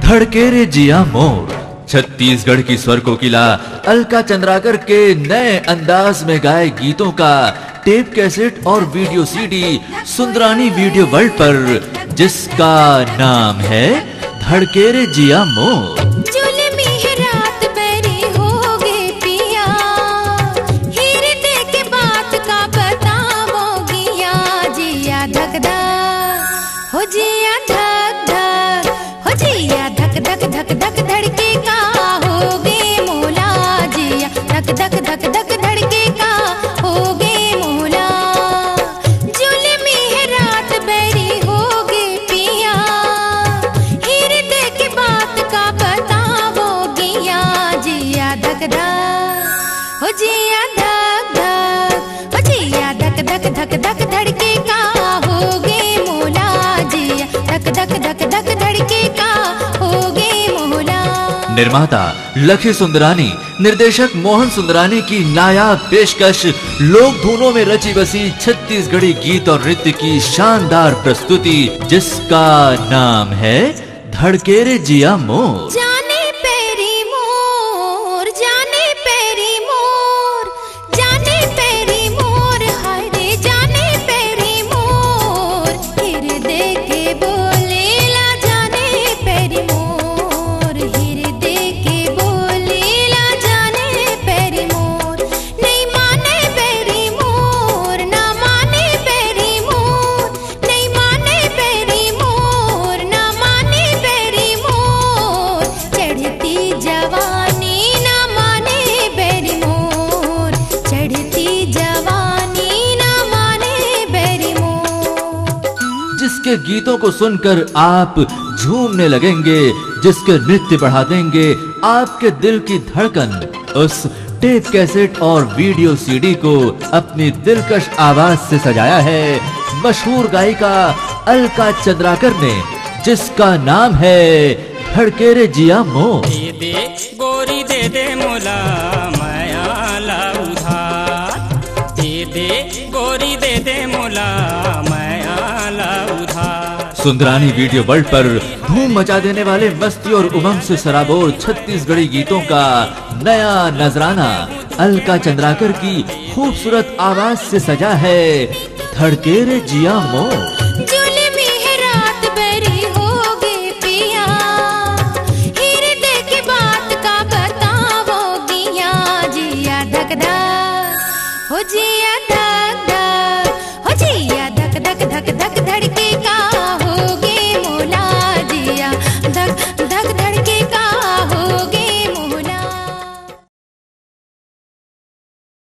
धड़के रे जिया मोर। छत्तीसगढ़ की स्वर कोकिला अलका चंद्राकर के नए अंदाज में गाए गीतों का टेप कैसेट और video CD Sundrani video world पर, जिसका नाम है धड़के रे जिया मोर। हो जिया धक धक, हो जिया धक धक धक धक धड़के का होगे मोला, जिया धक धक धक धक धड़के का होगे मोला। जुल्मी है रात बैरी होगे पिया, हृदय की बात का बताओगिया, जिया धक धक, हो जिया धक धक, हो जिया धक धक धक धक धड़के का होगे धक धक धक धक धड़के का होगे मोहला। निर्माता लखी सुंदरानी, निर्देशक मोहन सुंदरानी की नायाब पेशकश, लोक धुनों में रची बसी छत्तीसगढ़ी गीत और नृत्य की शानदार प्रस्तुति, जिसका नाम है धड़के रे जिया मोर। जाने पैरी मोर, जाने पैरी मोर, जाने पैरी मोर, हाय रे जाने पैरी मोर, हृदय के बोलेला जाने पैरी मोर, हृदय के बोलेला जाने पैरी मोर। नहीं माने पैरी मोर, ना माने पैरी मोर, नहीं माने पैरी मोर, ना माने पैरी मोर, चढ़ती जवानी ना माने पैरी मोर, चढ़ती जवानी ना माने पैरी मोर। जिसके गीतों को सुनकर आप झूमने लगेंगे, जिसके नृत्य बढ़ा देंगे आपके दिल की धड़कन, उस टेप कैसेट और वीडियो सीडी को अपनी दिलकश आवाज से सजाया है मशहूर गायिका अलका चंद्राकर ने, जिसका नाम है धड़के रे जिया मोर। दे दे गोरी दे दे मोला माया ला उधार, दे दे गोरी दे दे मोला माया ला उधार। सुंदरानी वीडियो वर्ल्ड पर धूम मचा देने वाले मस्ती और उमंग से सराबोर छत्तीसगढ़ी गीतों का नया नजराना अलका चंद्राकर की खूबसूरत आवाज से सजा है धड़के रे जिया मोर। जुल्मी है रात बैरी होगे पिया, हृदय की बात का बताओगिया, जिया धक धक, हो जिया